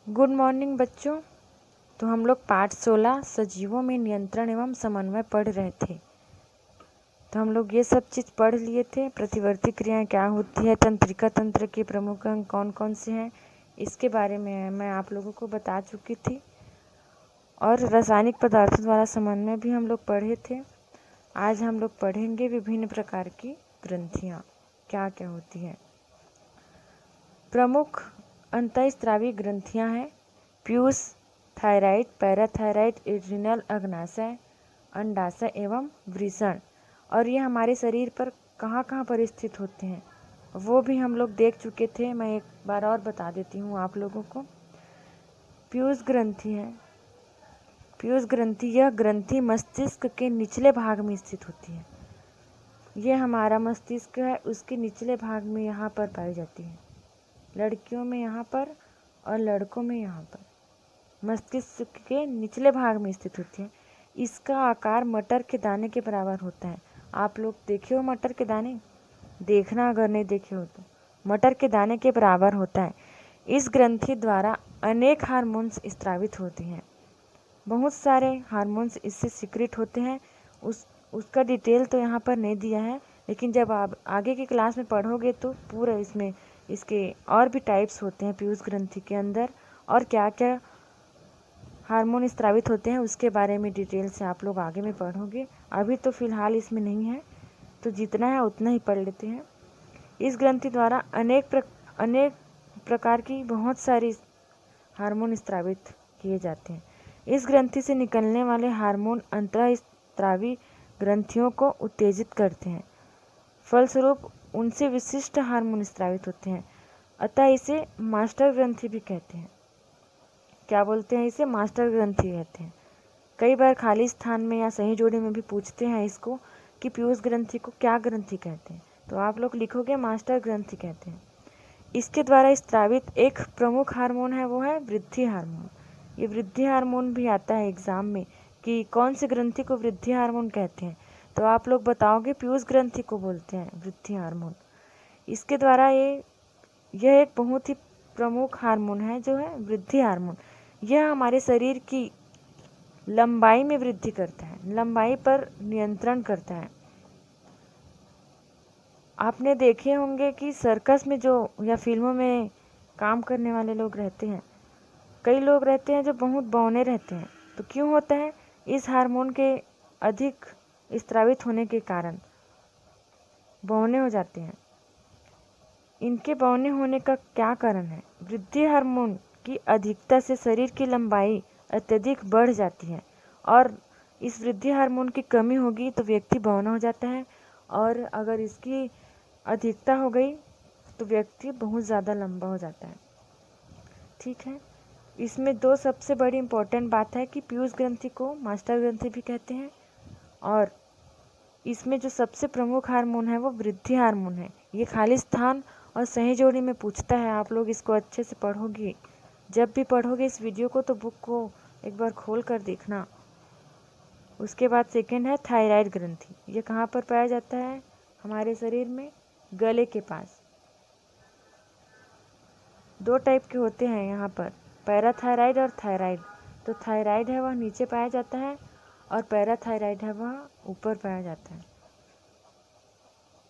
Good morning बच्चों। तो हम लोग पाठ 16 सजीवों में नियंत्रण एवं समन्वय पढ़ रहे थे। तो हम लोग ये सब चीज़ पढ़ लिए थे। प्रतिवर्ती क्रियाएं क्या होती है, तंत्रिका तंत्र के प्रमुख अंग कौन कौन से हैं, इसके बारे में मैं आप लोगों को बता चुकी थी। और रासायनिक पदार्थों द्वारा समन्वय भी हम लोग पढ़े थे। आज हम लोग पढ़ेंगे विभिन्न प्रकार की ग्रंथियाँ क्या क्या होती हैं। प्रमुख अंतःस्रावी ग्रंथियां हैं पीयूष, थायराइड, पैराथायराइड, एड्रिनल, अग्नाशय, अंडाशय एवं वृषण। और ये हमारे शरीर पर कहाँ कहाँ पर स्थित होते हैं वो भी हम लोग देख चुके थे। मैं एक बार और बता देती हूँ आप लोगों को। पीयूष ग्रंथि है। पीयूष ग्रंथि, यह ग्रंथि मस्तिष्क के निचले भाग में स्थित होती है। ये हमारा मस्तिष्क है, उसके निचले भाग में यहाँ पर पाई जाती है। लड़कियों में यहाँ पर और लड़कों में यहाँ पर मस्तिष्क के निचले भाग में स्थित होती है। इसका आकार मटर के दाने के बराबर होता है। आप लोग देखे हो मटर के दाने? देखना अगर नहीं देखे हो तो। मटर के दाने के बराबर होता है। इस ग्रंथि द्वारा अनेक हार्मोन्स स्रावित होते हैं। बहुत सारे हार्मोन्स इससे सीक्रेट होते हैं। उसका डिटेल तो यहाँ पर नहीं दिया है, लेकिन जब आप आगे की क्लास में पढ़ोगे तो पूरा इसमें इसके और भी टाइप्स होते हैं पीयूष ग्रंथि के अंदर, और क्या क्या हार्मोन स्रावित होते हैं उसके बारे में डिटेल से आप लोग आगे में पढ़ोगे। अभी तो फिलहाल इसमें नहीं है, तो जितना है उतना ही पढ़ लेते हैं। इस ग्रंथि द्वारा अनेक प्रकार की बहुत सारी हार्मोन स्रावित किए जाते हैं। इस ग्रंथि से निकलने वाले हार्मोन अंतःस्रावी ग्रंथियों को उत्तेजित करते हैं। फलस्वरूप उनसे विशिष्ट हार्मोन स्रावित होते हैं। अतः इसे मास्टर ग्रंथि भी कहते हैं। क्या बोलते हैं इसे? मास्टर ग्रंथि कहते हैं। कई बार खाली स्थान में या सही जोड़ी में भी पूछते हैं इसको कि पीयूष ग्रंथि को क्या ग्रंथि कहते हैं, तो आप लोग लिखोगे मास्टर ग्रंथि कहते हैं। इसके द्वारा स्रावित एक प्रमुख हार्मोन है, वो है वृद्धि हार्मोन। ये वृद्धि हार्मोन भी आता है एग्जाम में कि कौन सी ग्रंथि को वृद्धि हार्मोन कहते हैं, तो आप लोग बताओगे पीयूष ग्रंथि को बोलते हैं वृद्धि हार्मोन। इसके द्वारा यह एक बहुत ही प्रमुख हार्मोन है जो है वृद्धि हार्मोन। यह हमारे शरीर की लंबाई में वृद्धि करता है, लंबाई पर नियंत्रण करता है। आपने देखे होंगे कि सर्कस में जो या फिल्मों में काम करने वाले लोग रहते हैं, कई लोग रहते हैं जो बहुत बौने रहते हैं। तो क्यों होता है? इस हार्मोन के अधिक स्रावित होने के कारण बौने हो जाते हैं। इनके बौने होने का क्या कारण है? वृद्धि हार्मोन की अधिकता से शरीर की लंबाई अत्यधिक बढ़ जाती है, और इस वृद्धि हार्मोन की कमी होगी तो व्यक्ति बौना हो जाता है, और अगर इसकी अधिकता हो गई तो व्यक्ति बहुत ज़्यादा लंबा हो जाता है। ठीक है, इसमें दो सबसे बड़ी इम्पोर्टेंट बात है कि पीयूष ग्रंथि को मास्टर ग्रंथि भी कहते हैं, और इसमें जो सबसे प्रमुख हार्मोन है वो वृद्धि हार्मोन है। ये खाली स्थान और सही जोड़ी में पूछता है। आप लोग इसको अच्छे से पढ़ोगे, जब भी पढ़ोगे इस वीडियो को तो बुक को एक बार खोल कर देखना। उसके बाद सेकंड है थायराइड ग्रंथि। ये कहाँ पर पाया जाता है? हमारे शरीर में गले के पास। दो टाइप के होते हैं यहाँ पर, पैराथायराइड और थायराइड। तो थायराइड है वह नीचे पाया जाता है, और पैराथायराइड है वह ऊपर पाया जाता है।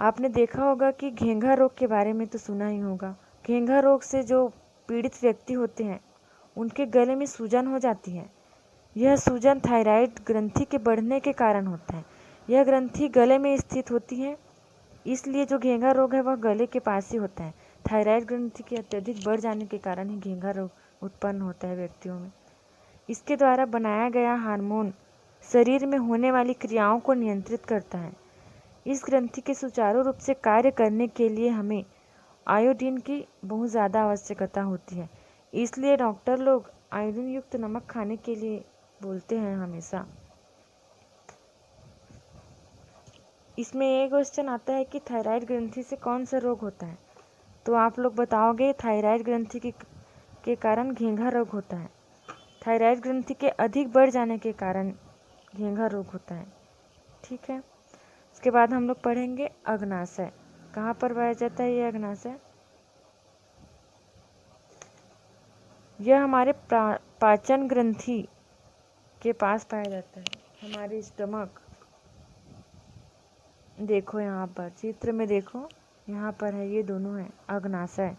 आपने देखा होगा कि घेंघा रोग के बारे में तो सुना ही होगा। घेंघा रोग से जो पीड़ित व्यक्ति होते हैं उनके गले में सूजन हो जाती है। यह सूजन थायराइड ग्रंथि के बढ़ने के कारण होता है। यह ग्रंथि गले में स्थित होती है, इसलिए जो घेंघा रोग है वह गले के पास ही होता है। थायराइड ग्रंथि के अत्यधिक बढ़ जाने के कारण ही घेंघा रोग उत्पन्न होता है व्यक्तियों में। इसके द्वारा बनाया गया हार्मोन शरीर में होने वाली क्रियाओं को नियंत्रित करता है। इस ग्रंथि के सुचारू रूप से कार्य करने के लिए हमें आयोडीन की बहुत ज़्यादा आवश्यकता होती है। इसलिए डॉक्टर लोग आयोडीन युक्त नमक खाने के लिए बोलते हैं हमेशा। इसमें एक क्वेश्चन आता है कि थायराइड ग्रंथि से कौन सा रोग होता है, तो आप लोग बताओगे थायराइड ग्रंथि के कारण घेंघा रोग होता है। थायराइड ग्रंथि के अधिक बढ़ जाने के कारण घेंघा रोग होता है। ठीक है, उसके बाद हम लोग पढ़ेंगे अग्नाशय। कहाँ पर पाया जाता है ये अग्नाशय? यह हमारे पाचन ग्रंथि के पास पाया जाता है, हमारे स्टमक। देखो यहाँ पर चित्र में देखो, यहाँ पर है, ये दोनों है अग्नाशय।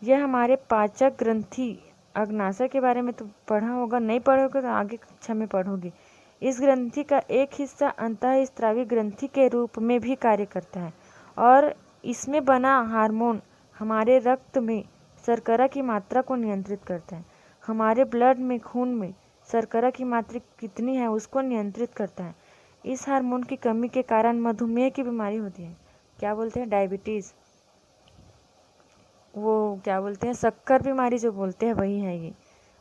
यह हमारे पाचक ग्रंथि, अग्नाशय के बारे में तो पढ़ा होगा, नहीं पढ़ोगे तो आगे कक्षा में पढ़ोगे। इस ग्रंथि का एक हिस्सा अंतःस्रावी ग्रंथि के रूप में भी कार्य करता है और इसमें बना हार्मोन हमारे रक्त में शर्करा की मात्रा को नियंत्रित करता है। हमारे ब्लड में, खून में शर्करा की मात्रा कितनी है उसको नियंत्रित करता है। इस हार्मोन की कमी के कारण मधुमेह की बीमारी होती है। क्या बोलते हैं, डायबिटीज़, वो क्या बोलते हैं, शक्कर बीमारी जो बोलते हैं वही है, ये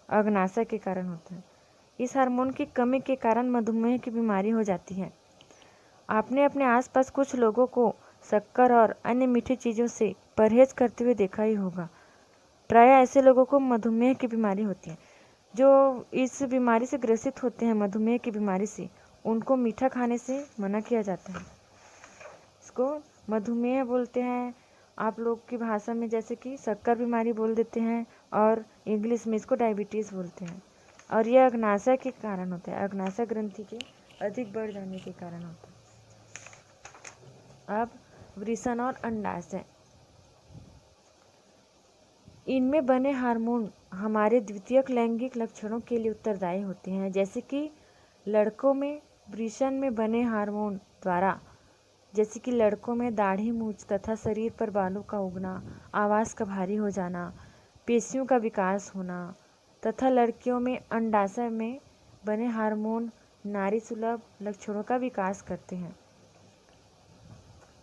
अग्नाशय के कारण होता है। इस हार्मोन की कमी के कारण मधुमेह की बीमारी हो जाती है। आपने अपने आसपास कुछ लोगों को शक्कर और अन्य मीठी चीज़ों से परहेज करते हुए देखा ही होगा। प्रायः ऐसे लोगों को मधुमेह की बीमारी होती है। जो इस बीमारी से ग्रसित होते हैं, मधुमेह की बीमारी से, उनको मीठा खाने से मना किया जाता है। इसको मधुमेह बोलते हैं आप लोग की भाषा में, जैसे कि शक्कर बीमारी बोल देते हैं, और इंग्लिश में इसको डायबिटीज़ बोलते हैं। और यह अग्नाशय के कारण होता है, अग्नाशय ग्रंथि के अधिक बढ़ जाने के कारण होता है। अब वृषण और अंडाशय, इनमें बने हार्मोन हमारे द्वितीयक लैंगिक लक्षणों के लिए उत्तरदायी होते हैं। जैसे कि लड़कों में वृषण में बने हार्मोन द्वारा, जैसे कि लड़कों में दाढ़ी, मूंछ तथा शरीर पर बालों का उगना, आवाज़ का भारी हो जाना, पेशियों का विकास होना, तथा लड़कियों में अंडाशय में बने हार्मोन नारी सुलभ लक्षणों का विकास करते हैं।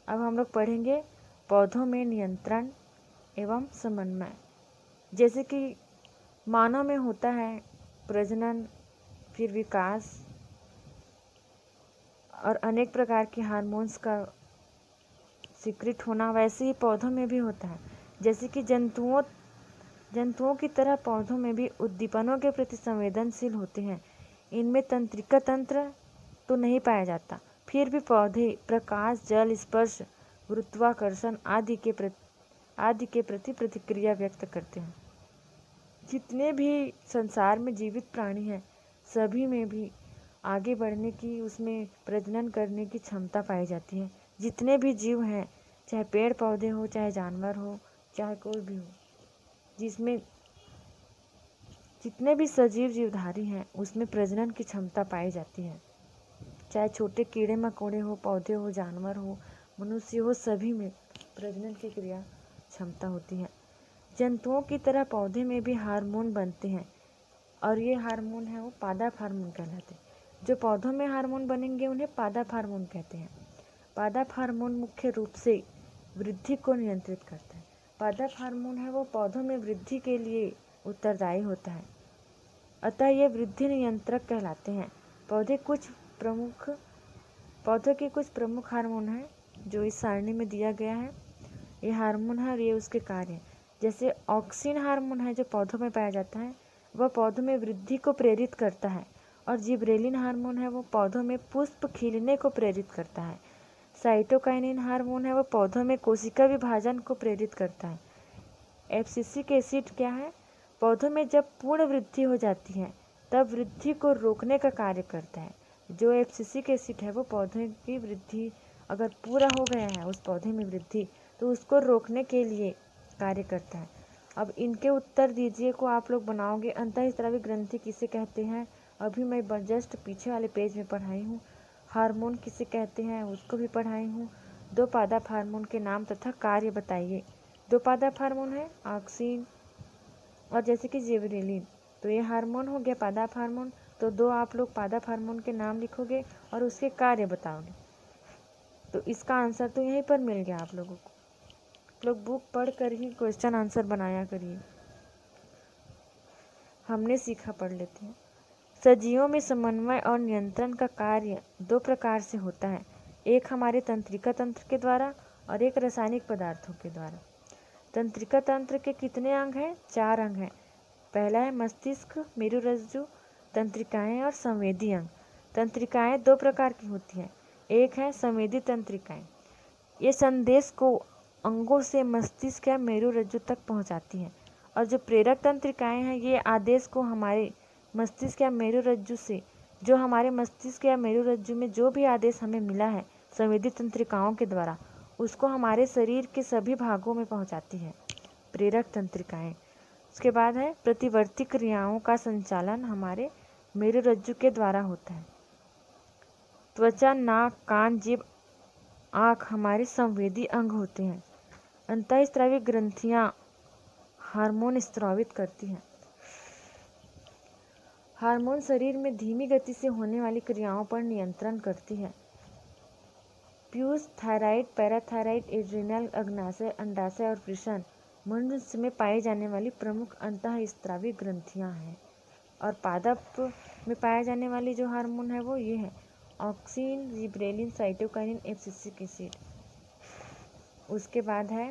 अब हम लोग पढ़ेंगे पौधों में नियंत्रण एवं समन्वय। जैसे कि मानव में होता है प्रजनन, फिर विकास और अनेक प्रकार के हार्मोन्स का सीक्रेट होना, वैसे ही पौधों में भी होता है। जैसे कि जंतुओं की तरह पौधों में भी उद्दीपनों के प्रति संवेदनशील होते हैं। इनमें तंत्रिका तंत्र तो नहीं पाया जाता, फिर भी पौधे प्रकाश, जल, स्पर्श, गुरुत्वाकर्षण आदि के प्रति प्रतिक्रिया व्यक्त करते हैं। जितने भी संसार में जीवित प्राणी हैं, सभी में भी आगे बढ़ने की, उसमें प्रजनन करने की क्षमता पाई जाती है। जितने भी जीव हैं, चाहे पेड़ पौधे हो, चाहे जानवर हो, चाहे कोई भी हो, जिसमें जितने भी सजीव जीवधारी हैं, उसमें प्रजनन की क्षमता पाई जाती है। चाहे छोटे कीड़े मकोड़े हो, पौधे हो, जानवर हो, मनुष्य हो, सभी में प्रजनन की क्रिया क्षमता होती है। जंतुओं की तरह पौधे में भी हार्मोन बनते हैं और ये हार्मोन है वो पादप हार्मोन कहलाते हैं। जो पौधों में हार्मोन बनेंगे उन्हें पादप हार्मोन कहते हैं। पादप हार्मोन मुख्य रूप से वृद्धि को नियंत्रित करता है। पादप हार्मोन है वो पौधों में वृद्धि के लिए उत्तरदायी होता है, अतः ये वृद्धि नियंत्रक कहलाते हैं। पौधों के कुछ प्रमुख हार्मोन हैं जो इस सारणी में दिया गया है। ये हार्मोन है और ये उसके कार्य हैं। जैसे ऑक्सिन हार्मोन है जो पौधों में पाया जाता है, वह पौधों में वृद्धि को प्रेरित करता है। और जिब्रेलिन हार्मोन है वो पौधों में पुष्प खिलने को प्रेरित करता है। साइटोकाइनिन हार्मोन है वो पौधों में कोशिका विभाजन को प्रेरित करता है। एब्सिसिक एसिड क्या है, पौधों में जब पूर्ण वृद्धि हो जाती है तब वृद्धि को रोकने का कार्य करता है। जो एब्सिसिक एसिड है वो पौधे की वृद्धि, अगर पूरा हो गया है उस पौधे में वृद्धि, तो उसको रोकने के लिए कार्य करता है। अब इनके उत्तर दीजिए को आप लोग बनाओगे। अंतःस्रावी ग्रंथि किसे कहते हैं, अभी मैं जस्ट पीछे वाले पेज में पढ़ाई हूँ। हार्मोन किसे कहते हैं उसको भी पढ़ाई हूँ। दो पादप हार्मोन के नाम तथा कार्य बताइए। दो पादप हार्मोन है ऑक्सिन और जैसे कि जिब्रेलिन, तो ये हार्मोन हो गया पादप हार्मोन। तो दो आप लोग पादप हार्मोन के नाम लिखोगे और उसके कार्य बताओगे। तो इसका आंसर तो यहीं पर मिल गया आप लोगों को। लोग बुक पढ़ कर ही क्वेश्चन आंसर बनाया करिए। हमने सीखा, पढ़ लेते हैं। सजीवों में समन्वय और नियंत्रण का कार्य दो प्रकार से होता है, एक हमारे तंत्रिका तंत्र के द्वारा और एक रासायनिक पदार्थों के द्वारा। तंत्रिका तंत्र के कितने अंग हैं, 4 अंग हैं। पहला है मस्तिष्क, मेरुरज्जु, तंत्रिकाएं और संवेदी अंग। तंत्रिकाएं दो प्रकार की होती हैं, एक है संवेदी तंत्रिकाएं, ये संदेश को अंगों से मस्तिष्क या मेरुरज्जु तक पहुंचाती हैं, और जो प्रेरक तंत्रिकाएं हैं ये आदेश को हमारे मस्तिष्क या मेरुरज्जु से, जो हमारे मस्तिष्क या मेरुरज्जु में जो भी आदेश हमें मिला है संवेदी तंत्रिकाओं के द्वारा, उसको हमारे शरीर के सभी भागों में पहुंचाती है प्रेरक तंत्रिकाएं। उसके बाद है प्रतिवर्ती क्रियाओं का संचालन हमारे मेरुरज्जु के द्वारा होता है। त्वचा, नाक, कान, जीभ, आँख हमारे संवेदी अंग होते हैं। अंतःस्रावी ग्रंथियां हार्मोन स्रावित करती हैं। हार्मोन शरीर में धीमी गति से होने वाली क्रियाओं पर नियंत्रण करती है। प्यूस, थायराइड, पैराथायराइड, एड्रिनल, अग्नाशय, अंडाशय और वृषण मनुष्य में पाई जाने वाली प्रमुख अंतःस्रावी ग्रंथियां हैं। और पादप में पाया जाने वाली जो हार्मोन है वो ये है auxin, gibberellin, cytokinin, abscisic acid. उसके बाद है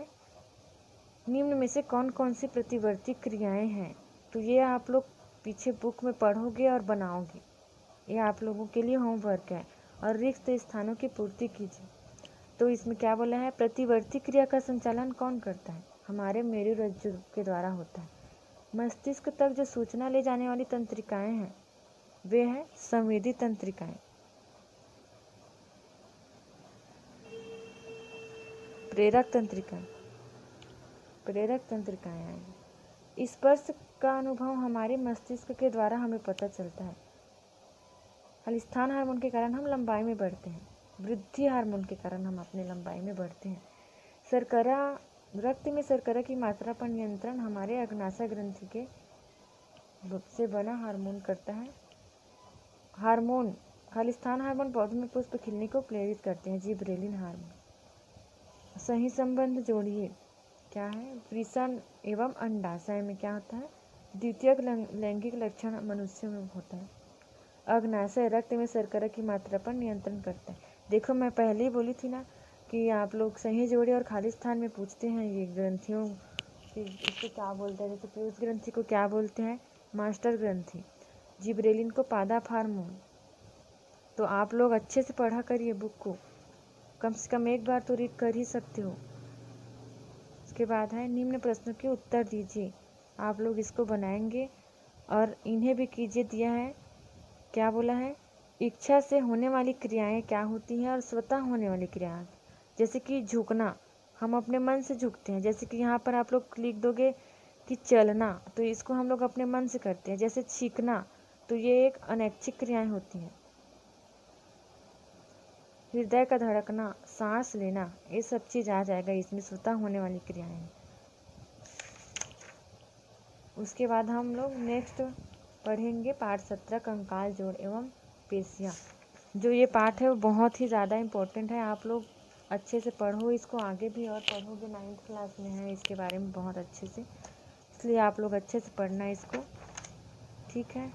निम्न में से कौन कौन सी प्रतिवर्ती क्रियाएं हैं, तो ये आप लोग पीछे बुक में पढ़ोगे और बनाओगे। ये आप लोगों के लिए होमवर्क है। और रिक्त स्थानों की पूर्ति कीजिए। तो इसमें क्या बोला है, प्रतिवर्ती क्रिया का संचालन कौन करता है, हमारे मेरुरज्जु के द्वारा होता है। मस्तिष्क तक जो सूचना ले जाने वाली तंत्रिकाएं हैं वे हैं संवेदी तंत्रिकाएं। प्रेरक तंत्रिकाएं, प्रेरक तंत्रिकाएं आएंगी। स्पर्श का अनुभव हमारे मस्तिष्क के द्वारा हमें पता चलता है। हलिस्थान हार्मोन के कारण हम लंबाई में बढ़ते हैं। वृद्धि हार्मोन के कारण हम अपनी लंबाई में बढ़ते हैं। शर्करा, रक्त में शर्करा की मात्रा पर नियंत्रण हमारे अग्नाशय ग्रंथि के से बना हार्मोन करता है। हार्मोन, खालिस्तान हार्मोन पौधों में पुष्प खिलने को प्रेरित करते हैं। Gibberellin hormone. सही संबंध जोड़िए, क्या है, वृषण एवं अंडाशय में क्या होता है, द्वितीयक लैंगिक लक्षण मनुष्यों में होता है। अग्नाशय रक्त में शर्करा की मात्रा पर नियंत्रण करता है। देखो मैं पहले ही बोली थी ना कि आप लोग सही जोड़े और खाली स्थान में पूछते हैं ये ग्रंथियों इसको क्या बोलते हैं। जैसे प्यूस ग्रंथि को क्या बोलते हैं, मास्टर ग्रंथि। जिब्रेलिन को पादप हार्मोन। तो आप लोग अच्छे से पढ़ा करिए बुक को, कम से कम एक बार तो रीड कर ही सकते हो। उसके बाद है निम्न प्रश्नों के उत्तर दीजिए। आप लोग इसको बनाएंगे और इन्हें भी कीजिए। दिया है, क्या बोला है, इच्छा से होने वाली क्रियाएं क्या होती हैं और स्वतः होने वाली क्रियाएं। जैसे कि झुकना, हम अपने मन से झुकते हैं। जैसे कि यहाँ पर आप लोग लिख दोगे कि चलना, तो इसको हम लोग अपने मन से करते हैं। जैसे छींकना, तो ये एक अनैच्छिक क्रियाएं होती हैं। हृदय का धड़कना, सांस लेना, ये सब चीज आ जाएगा इसमें, स्वतः होने वाली क्रियाएं हैं। उसके बाद हम लोग नेक्स्ट पढ़ेंगे पाठ 17 कंकाल जोड़ एवं पेशियाँ। जो ये पाठ है वो बहुत ही ज़्यादा इम्पोर्टेंट है। आप लोग अच्छे से पढ़ो इसको, आगे भी और पढ़ोगे। 9th क्लास में है इसके बारे में बहुत अच्छे से, इसलिए आप लोग अच्छे से पढ़ना इसको, ठीक है।